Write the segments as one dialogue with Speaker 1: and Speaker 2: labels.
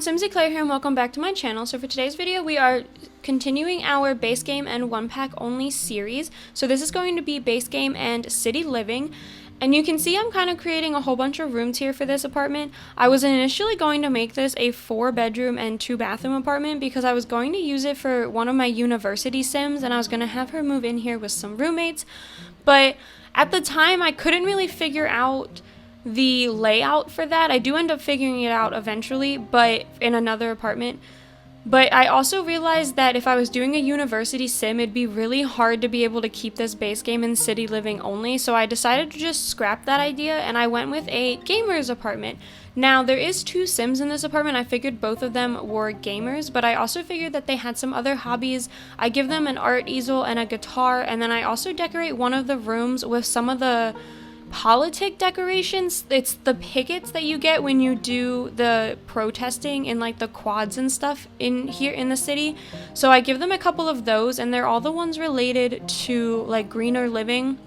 Speaker 1: Simsy Claire here and welcome back to my channel. So for today's video we are continuing our base game and one pack only series. So this is going to be base game and city living. And you can see I'm kind of creating a whole bunch of rooms here for this apartment. I was initially going to make this a 4-bedroom and 2-bathroom apartment because I was going to use it for one of my university sims and I was going to have her move in here with some roommates. But at the time I couldn't really figure out the layout for that. I do end up figuring it out eventually, but in another apartment. But I also realized that if I was doing a university sim, it'd be really hard to be able to keep this base game in city living only, so I decided to just scrap that idea and I went with a gamer's apartment. Now, there is 2 sims in this apartment. I figured both of them were gamers, but I also figured that they had some other hobbies. I give them an art easel and a guitar, and then I also decorate one of the rooms with some of the politic decorations. It's the pickets that you get when you do the protesting in like the quads and stuff in here in the city. So I give them a couple of those and they're all the ones related to like greener living.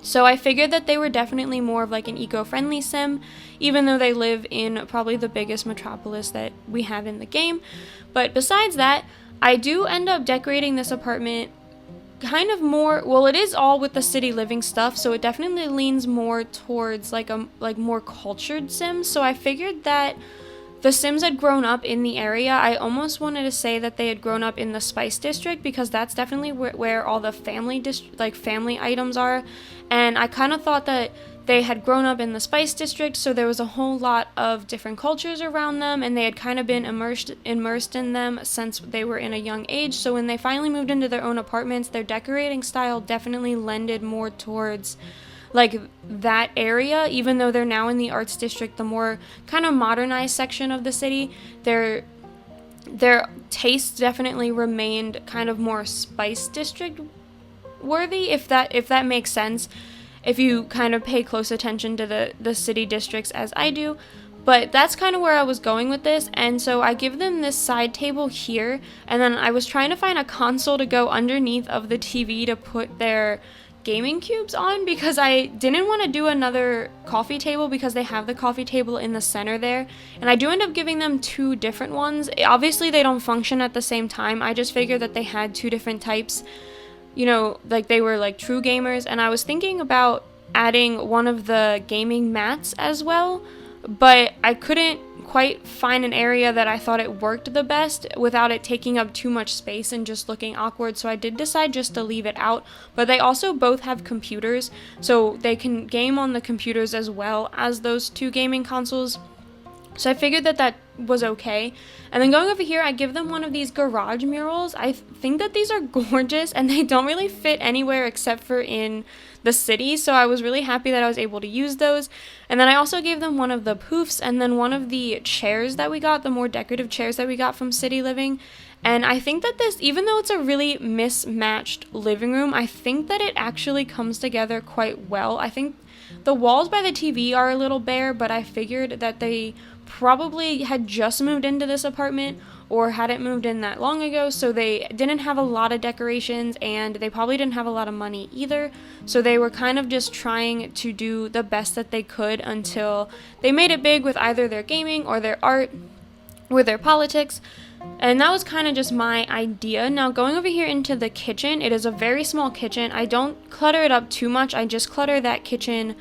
Speaker 1: So I figured that they were definitely more of like an eco-friendly sim, even though they live in probably the biggest metropolis that we have in the game. But besides that, I do end up decorating this apartment kind of more, well, it is all with the city living stuff, so it definitely leans more towards like a more cultured sim. So I figured that the sims had grown up in the area. I almost wanted to say that they had grown up in the Spice District because that's definitely where all the family items are, and I kind of thought that they had grown up in the Spice District, so there was a whole lot of different cultures around them, and they had kind of been immersed in them since they were in a young age. So when they finally moved into their own apartments, their decorating style definitely lended more towards like that area. Even though they're now in the Arts District, the more kind of modernized section of the city, their tastes definitely remained kind of more Spice District worthy, if that makes sense, if you kind of pay close attention to the city districts as I do. But that's kind of where I was going with this, and so I give them this side table here, and then I was trying to find a console to go underneath of the TV to put their gaming cubes on, because I didn't want to do another coffee table because they have the coffee table in the center there, and I do end up giving them 2 different ones. Obviously they don't function at the same time. I just figured that they had 2 different types, you know, like they were like true gamers, and I was thinking about adding one of the gaming mats as well, but I couldn't quite find an area that I thought it worked the best without it taking up too much space and just looking awkward, so I did decide just to leave it out. But they also both have computers, so they can game on the computers as well as those 2 gaming consoles. So I figured that was okay. And then going over here, I give them one of these garage murals. I think that these are gorgeous and they don't really fit anywhere except for in the city, so I was really happy that I was able to use those. And then I also gave them one of the poofs and then one of the chairs that we got, the more decorative chairs that we got from City Living. And I think that this, even though it's a really mismatched living room, I think that it actually comes together quite well. I think the walls by the TV are a little bare, but I figured that they probably had just moved into this apartment or hadn't moved in that long ago, so they didn't have a lot of decorations and they probably didn't have a lot of money either, so they were kind of just trying to do the best that they could until they made it big with either their gaming or their art or their politics. And that was kind of just my idea. Now going over here into the kitchen, it is a very small kitchen. I don't clutter it up too much. I just clutter that kitchen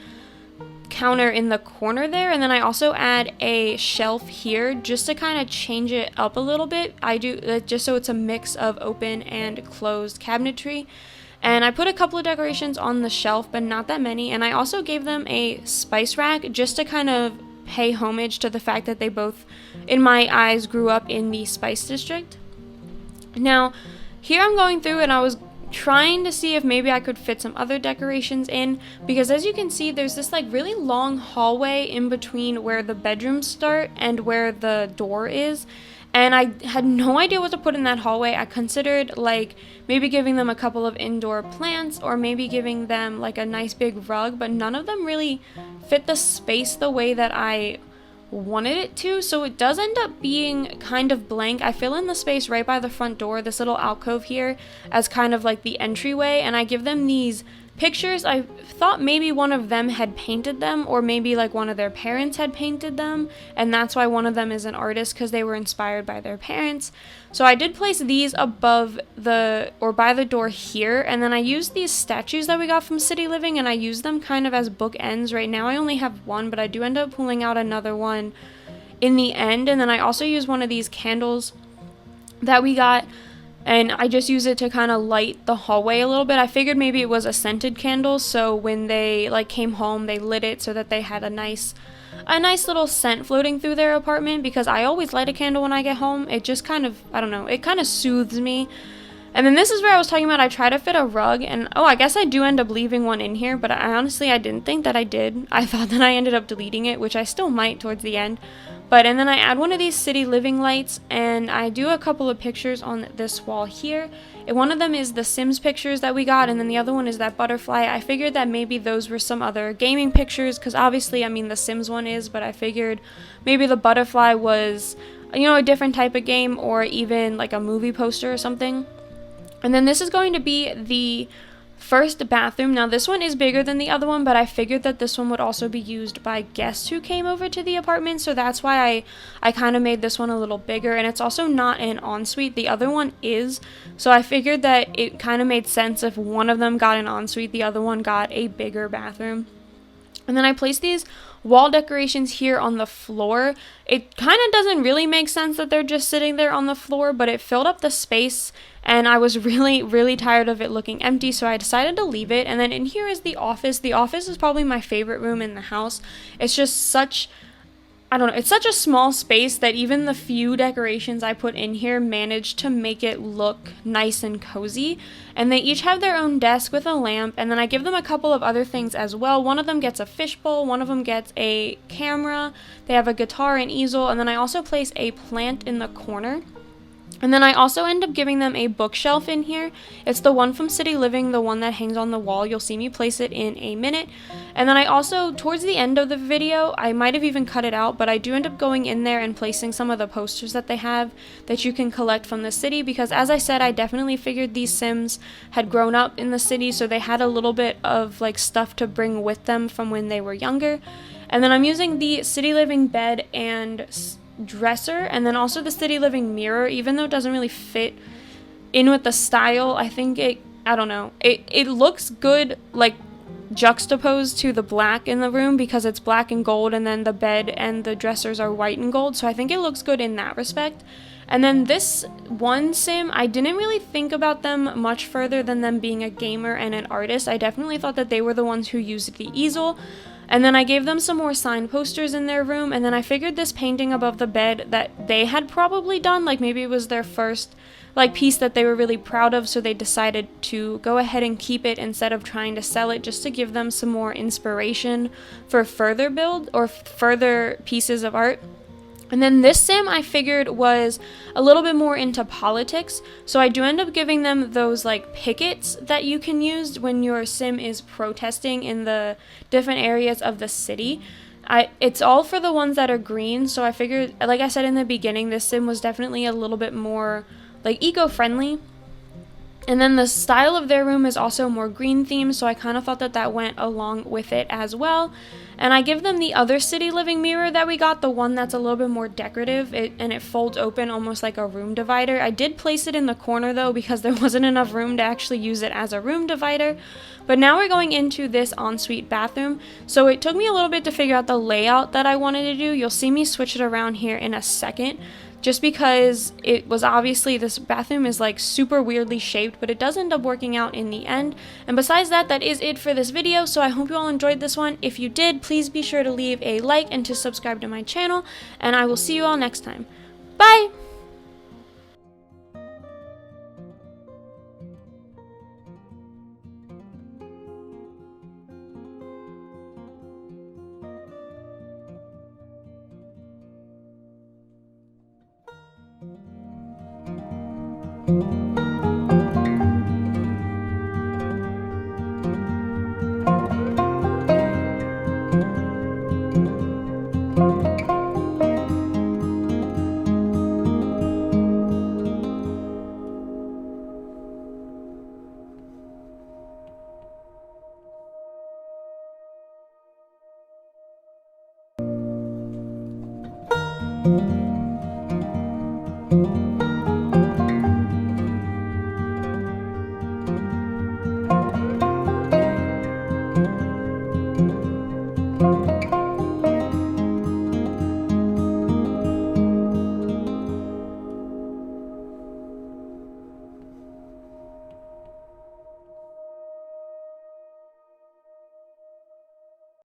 Speaker 1: counter in the corner there, and then I also add a shelf here just to kind of change it up a little bit. I do that just so it's a mix of open and closed cabinetry. And I put a couple of decorations on the shelf, but not that many. And I also gave them a spice rack just to kind of pay homage to the fact that they both, in my eyes, grew up in the Spice District. Now, here I'm going through and I was trying to see if maybe I could fit some other decorations in, because as you can see there's this like really long hallway in between where the bedrooms start and where the door is, and I had no idea what to put in that hallway. I considered like maybe giving them a couple of indoor plants or maybe giving them like a nice big rug, but none of them really fit the space the way that I wanted it to, so it does end up being kind of blank. I fill in the space right by the front door, this little alcove here, as kind of like the entryway, and I give them these pictures, I thought maybe one of them had painted them, or maybe like one of their parents had painted them, and that's why one of them is an artist, because they were inspired by their parents. So I did place these above by the door here, and then I used these statues that we got from City Living, and I used them kind of as bookends. Right now I only have one, but I do end up pulling out another one in the end. And then I also use one of these candles that we got, and I just use it to kind of light the hallway a little bit. I figured maybe it was a scented candle, so when they like came home, they lit it so that they had a nice little scent floating through their apartment, because I always light a candle when I get home. It just kind of, I don't know, it kind of soothes me. And then this is where I was talking about I try to fit a rug, and I guess I do end up leaving one in here, but I honestly didn't think that I did. I thought that I ended up deleting it, which I still might towards the end. And then I add one of these City Living lights, and I do a couple of pictures on this wall here. And one of them is the Sims pictures that we got, and then the other one is that butterfly. I figured that maybe those were some other gaming pictures, because obviously, I mean, the Sims one is, but I figured maybe the butterfly was, a different type of game, or even like a movie poster or something. And then this is going to be the first bathroom. Now this one is bigger than the other one, but I figured that this one would also be used by guests who came over to the apartment, so that's why I kind of made this one a little bigger. And it's also not an ensuite. The other one is, so I figured that it kind of made sense if one of them got an ensuite, the other one got a bigger bathroom. And then I placed these wall decorations here on the floor. It kind of doesn't really make sense that they're just sitting there on the floor, but it filled up the space, and I was really, really tired of it looking empty, so I decided to leave it. And then in here is the office. The office is probably my favorite room in the house. It's just such, I don't know, it's such a small space that even the few decorations I put in here managed to make it look nice and cozy. And they each have their own desk with a lamp, and then I give them a couple of other things as well. One of them gets a fishbowl, one of them gets a camera, they have a guitar and easel, and then I also place a plant in the corner. And then I also end up giving them a bookshelf in here. It's the one from City Living, the one that hangs on the wall. You'll see me place it in a minute. And then I also, towards the end of the video, I might have even cut it out, but I do end up going in there and placing some of the posters that they have that you can collect from the city, because as I said, I definitely figured these Sims had grown up in the city, so they had a little bit of like stuff to bring with them from when they were younger. And then I'm using the City Living bed and dresser, and then also the City Living mirror. Even though it doesn't really fit in with the style, I think it looks good like juxtaposed to the black in the room, because it's black and gold, and then the bed and the dressers are white and gold, so I think it looks good in that respect. And then this one Sim, I didn't really think about them much further than them being a gamer and an artist. I definitely thought that they were the ones who used the easel. And then I gave them some more signed posters in their room, and then I figured this painting above the bed that they had probably done, like maybe it was their first like piece that they were really proud of, so they decided to go ahead and keep it instead of trying to sell it, just to give them some more inspiration for further build or further pieces of art. And then this Sim I figured was a little bit more into politics, so I do end up giving them those like pickets that you can use when your Sim is protesting in the different areas of the city. It's all for the ones that are green, so I figured, like I said in the beginning, this Sim was definitely a little bit more like eco-friendly. And then the style of their room is also more green themed, so I kind of thought that that went along with it as well. And I give them the other City Living mirror that we got, the one that's a little bit more decorative, and it folds open almost like a room divider. I did place it in the corner though, because there wasn't enough room to actually use it as a room divider. But now we're going into this ensuite bathroom, so it took me a little bit to figure out the layout that I wanted to do. You'll see me switch it around here in a second, just because it was obviously, this bathroom is like super weirdly shaped, but it does end up working out in the end. And besides that, that is it for this video, so I hope you all enjoyed this one. If you did, please be sure to leave a like and to subscribe to my channel, and I will see you all next time. Bye!